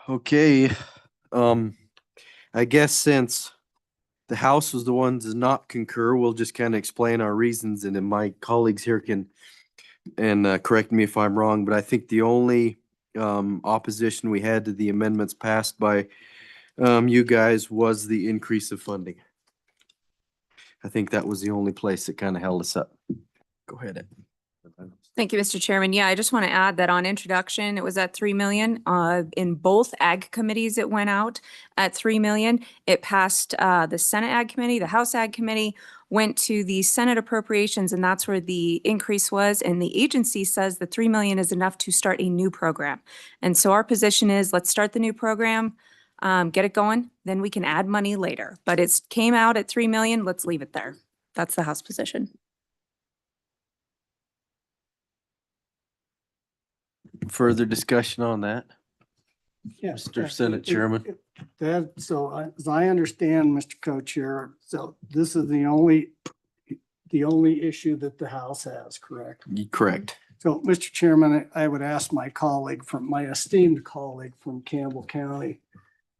Okay, I guess since the House was the one to not concur, we'll just kind of explain our reasons, and then my colleagues here can correct me if I'm wrong, but I think the only opposition we had to the amendments passed by you guys was the increase of funding. I think that was the only place that kind of held us up. Go ahead, Ed. Thank you, Mr. Chairman. Yeah, I just want to add that on introduction, it was at 3 million. In both ag committees, it went out at 3 million. It passed the Senate Ag Committee, the House Ag Committee, went to the Senate Appropriations, and that's where the increase was. And the agency says the 3 million is enough to start a new program. And so our position is, let's start the new program, get it going, then we can add money later. But it came out at 3 million. Let's leave it there. That's the House position. Further discussion on that? Yes, Mr. Senate Chairman. As I understand, Mr. Co-Chair, so this is the only issue that the House has, correct? Correct. So, Mr. Chairman, I would ask my esteemed colleague from Campbell County,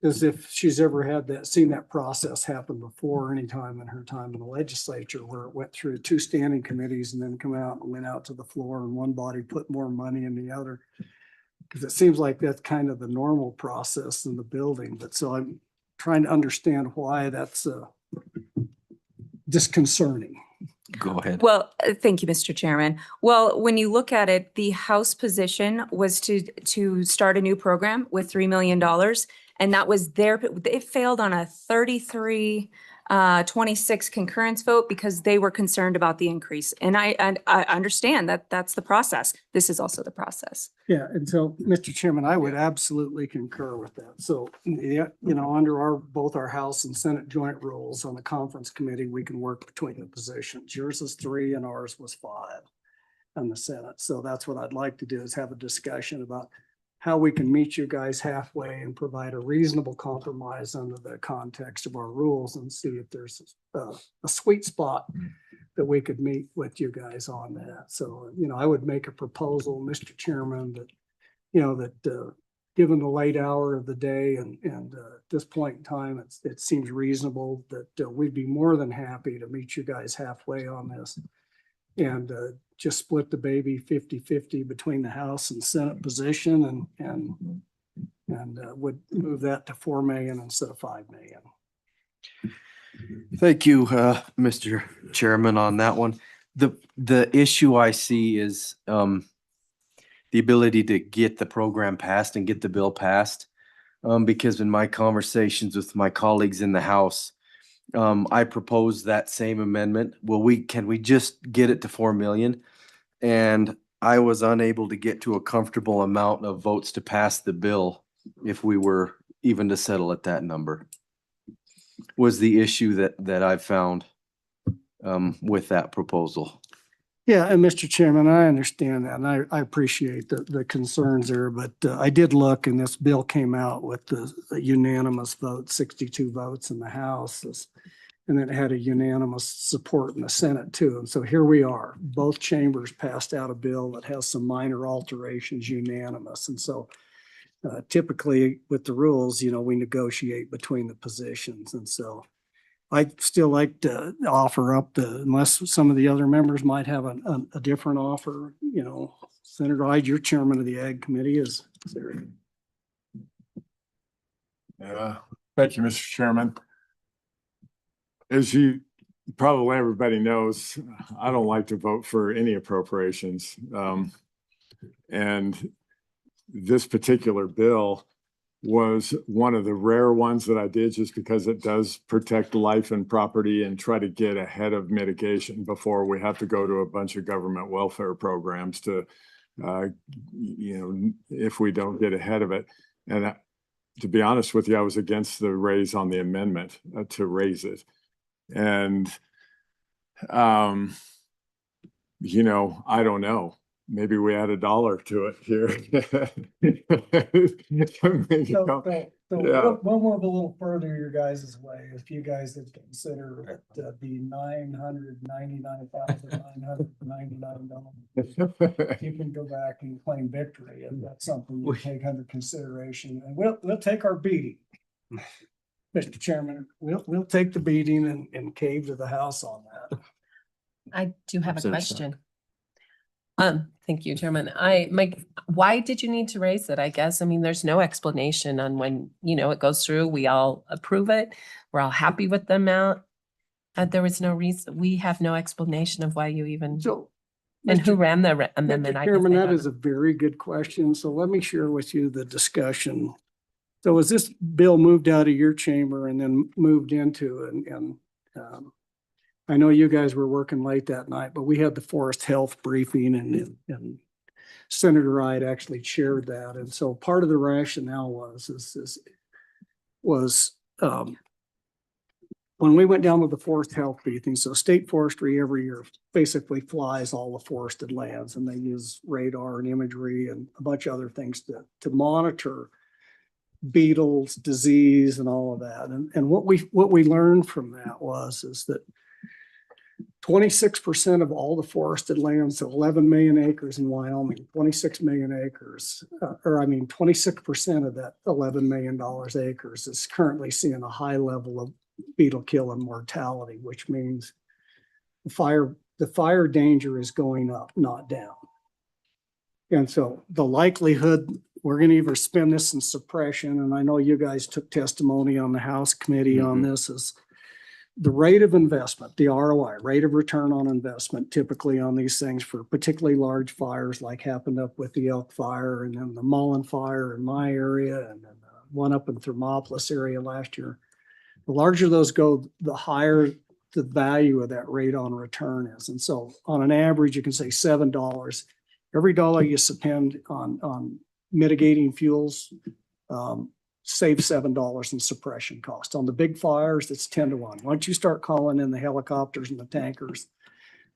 as if she's ever seen that process happen before, any time in her time in the legislature, where it went through 2 standing committees and then went out to the floor, and one body put more money in the other. Because it seems like that's kind of the normal process in the building. But so I'm trying to understand why that's disconcerting. Go ahead. Well, thank you, Mr. Chairman. Well, when you look at it, the House position was to start a new program with $3 million. And that was it failed on a 33-26 concurrence vote because they were concerned about the increase. And I understand that that's the process. This is also the process. Yeah, and so, Mr. Chairman, I would absolutely concur with that. So, under both our House and Senate joint rules on the conference committee, we can work between the positions. Yours is 3 and ours was 5 on the Senate. So that's what I'd like to do, is have a discussion about how we can meet you guys halfway and provide a reasonable compromise under the context of our rules, and see if there's a sweet spot that we could meet with you guys on that. So, I would make a proposal, Mr. Chairman, that, given the late hour of the day and at this point in time, it seems reasonable that we'd be more than happy to meet you guys halfway on this, and just split the baby 50-50 between the House and Senate position, and would move that to 4 million instead of 5 million. Thank you, Mr. Chairman, on that one. The issue I see is the ability to get the program passed and get the bill passed. Because in my conversations with my colleagues in the House, I proposed that same amendment. Well, can we just get it to 4 million? And I was unable to get to a comfortable amount of votes to pass the bill if we were even to settle at that number. Was the issue that I found with that proposal. Yeah, and Mr. Chairman, I understand that, and I appreciate the concerns there, but I did look, and this bill came out with the unanimous vote, 62 votes in the House, and it had a unanimous support in the Senate too. And so here we are, both chambers passed out a bill that has some minor alterations, unanimous. And so typically with the rules, we negotiate between the positions. And so I'd still like to offer up unless some of the other members might have a different offer, Senator Ide, you're chairman of the Ag Committee, is there? Thank you, Mr. Chairman. As probably everybody knows, I don't like to vote for any appropriations. And this particular bill was one of the rare ones that I did, just because it does protect life and property and try to get ahead of mitigation before we have to go to a bunch of government welfare programs to, if we don't get ahead of it. And to be honest with you, I was against the raise on the amendment to raise it. And, I don't know. maybe we add $1 to it here. Maybe So, go- so Yeah. we'll move a little further your guys' way. If you guys would consider the $999,999. You can go back and claim victory if that's something you take under consideration, and we'll take our beating. Mr. Chairman, we'll take the beating and cave to the house on that. I do have a So question. Thank you, Chairman. Why did you need to raise it? I guess, I mean, there's no explanation on when, it goes through, we all approve it. We're all happy with the amount. There was no reason, we have no explanation of why you even, So. and who Mr. ran the amendment? Mr. I guess Chairman, I that don't is know. a very good question. So let me share with you the discussion. So as this bill moved out of your chamber and then moved into, and I know you guys were working late that night, but we had the forest health briefing and Senator Wright actually chaired that. And so part of the rationale was when we went down to the forest health briefing, so state forestry every year basically flies all the forested lands, and they use radar and imagery and a bunch of other things to monitor beetles, disease, and all of that. And what we learned from that is that 26% of all the forested lands, so 11 million acres in Wyoming, 26 million acres, 26% of that $11 million acres is currently seeing a high level of beetle kill and mortality, which means the fire danger is going up, not down. And so the likelihood we're going to either spend this in suppression, and I know you guys took testimony on the House committee on this, is the rate of investment, the ROI, rate of return on investment, typically on these things for particularly large fires like happened up with the Elk Fire and then the Mullen Fire in my area and then one up in Thermopolis area last year. The larger those go, the higher the value of that rate on return is. And so on an average, you can say $7. Every dollar you spend on mitigating fuels, save $7 in suppression cost. On the big fires, it's 10 to 1. Once you start calling in the helicopters and the tankers,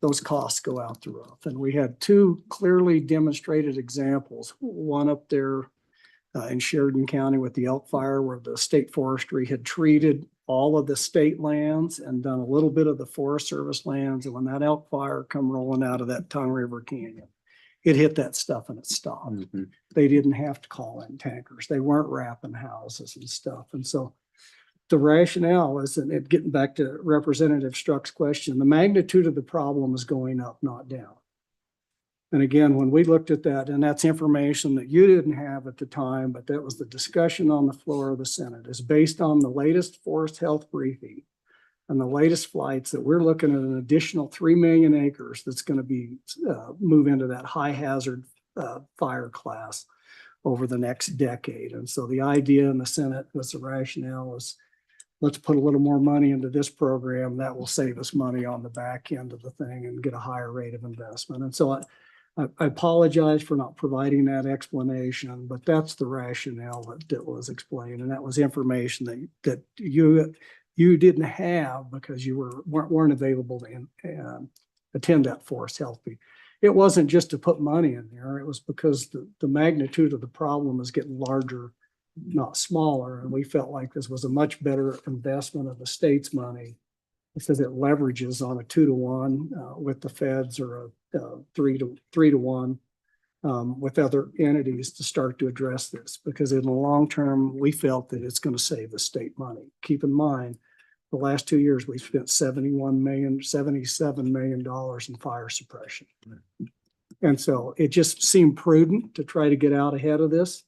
those costs go out the roof. And we had two clearly demonstrated examples. One up there in Sheridan County with the Elk Fire, where the state forestry had treated all of the state lands and done a little bit of the Forest Service lands. And when that Elk Fire come rolling out of that Tongue River Canyon, it hit that stuff and it stopped. Mhm. They didn't have to call in tankers. They weren't wrapping houses and stuff. And so the rationale is, and it getting back to Representative Strzok's question, the magnitude of the problem is going up, not down. And again, when we looked at that, and that's information that you didn't have at the time, but that was the discussion on the floor of the Senate, is based on the latest forest health briefing and the latest flights that we're looking at an additional 3 million acres that's going to be move into that high hazard fire class over the next decade. And so the idea in the Senate was the rationale is, let's put a little more money into this program that will save us money on the back end of the thing and get a higher rate of investment. And so I apologize for not providing that explanation, but that's the rationale that was explained. And that was information that you didn't have because you weren't available to attend that forest health meeting. It wasn't just to put money in there. It was because the magnitude of the problem is getting larger, not smaller. And we felt like this was a much better investment of the state's money because it leverages on a 2 to 1 with the feds or a 3 to 1 with other entities to start to address this. Because in the long term, we felt that it's going to save the state money. Keep in mind, the last 2 years, we spent $77 million in fire suppression. And so it just seemed prudent to try to get out ahead of this.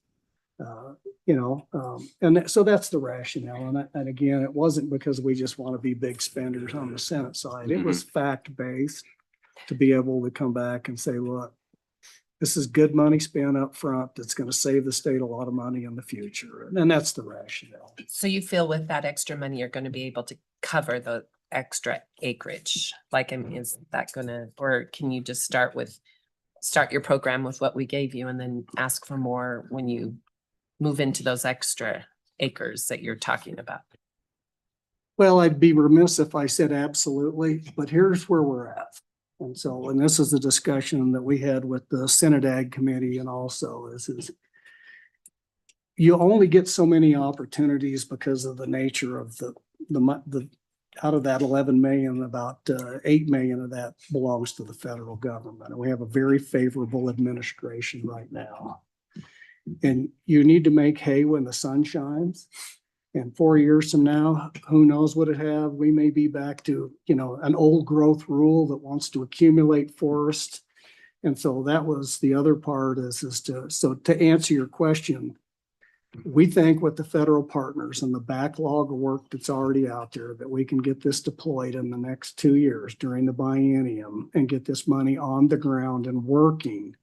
So that's the rationale. And again, it wasn't because we just want to be big spenders on the Senate side. It was fact-based to be able to come back and say, look, this is good money spent up front that's going to save the state a lot of money in the future. And that's the rationale. So you feel with that extra money, you're going to be able to cover the extra acreage? Like, I mean, is that gonna, or can you just start your program with what we gave you and then ask for more when you move into those extra acres that you're talking about? Well, I'd be remiss if I said absolutely, but here's where we're at. And so, and this is the discussion that we had with the Senate Ag Committee and also is you only get so many opportunities because of the nature of the out of that 11 million, about 8 million of that belongs to the federal government. And we have a very favorable administration right now. And you need to make hay when the sun shines. And 4 years from now, who knows what it have? We may be back to, an old growth rule that wants to accumulate forest. And so that was the other part so to answer your question, we think with the federal partners and the backlog of work that's already out there that we can get this deployed in the next 2 years during the biennium and get this money on the ground and working.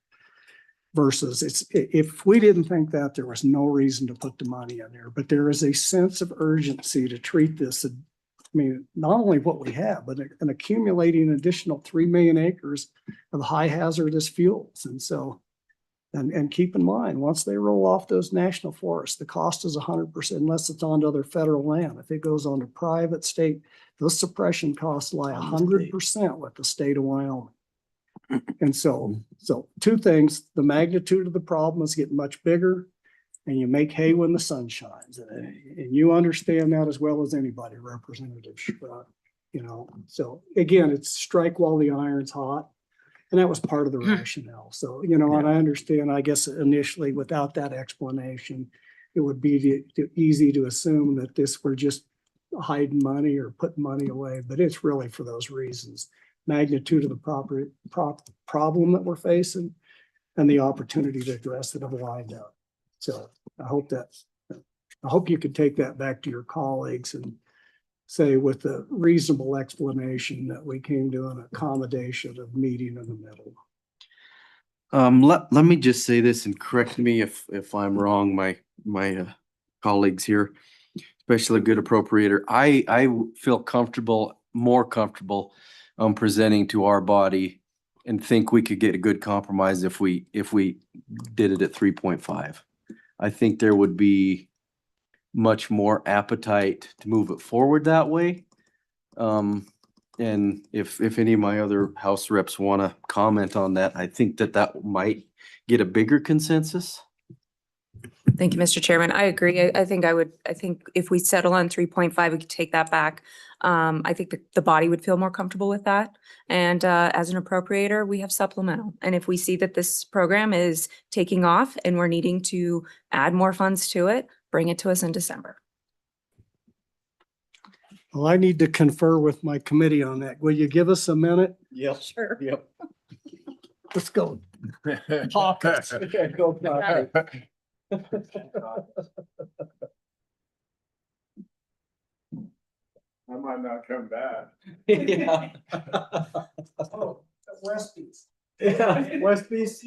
Versus if we didn't think that, there was no reason to put the money in there, but there is a sense of urgency to treat this. I mean, not only what we have, but an accumulating additional 3 million acres of high hazardous fuels. And so, and keep in mind, once they roll off those national forests, the cost is 100% unless it's onto other federal land. If it goes onto private state, those suppression costs lie 100% with the state of Wyoming. And so two things, the magnitude of the problem is getting much bigger and you make hay when the sun shines. And you understand that as well as anybody, Representative Schrott, So again, it's strike while the iron's hot. And that was part of the rationale. So, and I understand, I guess initially without that explanation, it would be easy to assume that this were just hiding money or putting money away, but it's really for those reasons. Magnitude of the problem that we're facing and the opportunity to address it have lined up. So I hope you could take that back to your colleagues and say with a reasonable explanation that we came to an accommodation of meeting in the middle. Let me just say this and correct me if I'm wrong, my colleagues here, especially a good appropriator. I feel more comfortable presenting to our body and think we could get a good compromise if we did it at 3.5. I think there would be much more appetite to move it forward that way. And if any of my other House reps want to comment on that, I think that might get a bigger consensus. Thank you, Mr. Chairman. I agree. I think if we settle on 3.5, we could take that back. I think the body would feel more comfortable with that. And as an appropriator, we have supplemental. And if we see that this program is taking off and we're needing to add more funds to it, bring it to us in December. Well, I need to confer with my committee on that. Will you give us a minute? Yep. Sure. Yep. Let's go. Pockets. Go pockets. I might not come back. Yeah. Oh, Westby's. Yeah, Westby's.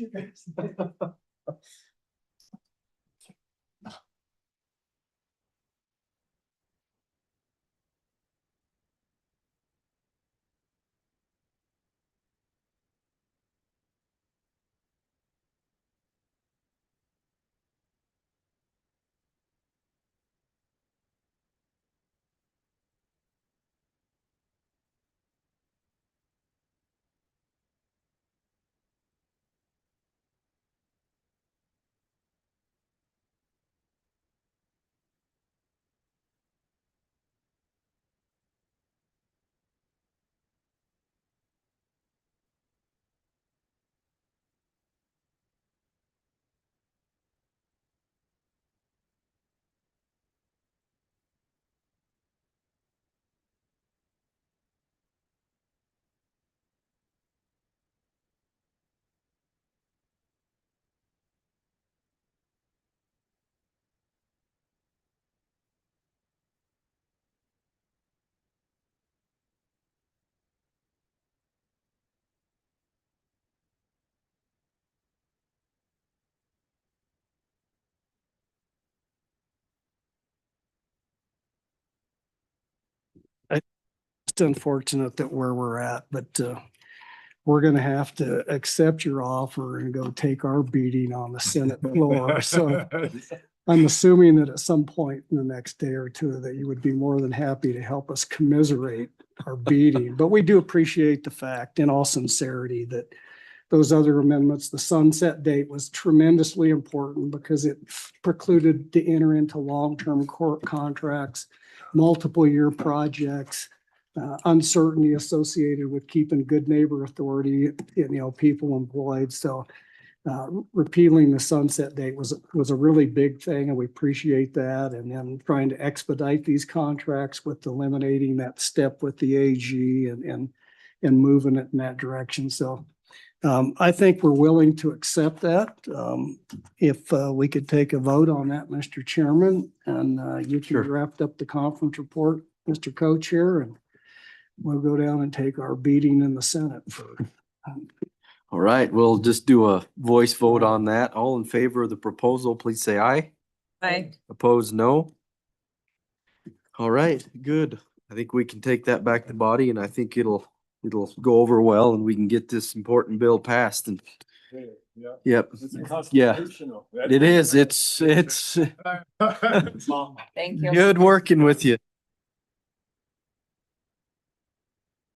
It's unfortunate that where we're at, but we're going to have to accept your offer and go take our beating on the Senate floor. So I'm assuming that at some point in the next day or two that you would be more than happy to help us commiserate our beating. But we do appreciate the fact, in all sincerity, that those other amendments, the sunset date was tremendously important because it precluded to enter into long-term court contracts, multiple year projects, uncertainty associated with keeping good neighbor authority, people employed. So repealing the sunset date was a really big thing, and we appreciate that. And then trying to expedite these contracts with eliminating that step with the AG and moving it in that direction. So I think we're willing to accept that. If we could take a vote on that, Mr. Chairman, and you can Sure. draft up the conference report, Mr. Co-Chair, and we'll go down and take our beating in the Senate. All right, we'll just do a voice vote on that. All in favor of the proposal, please say aye. Aye. Opposed, no. All right, good. I think we can take that back to body, and I think it'll go over well, and we can get this important bill passed. And yep, it is. It's Thank you. good working with you.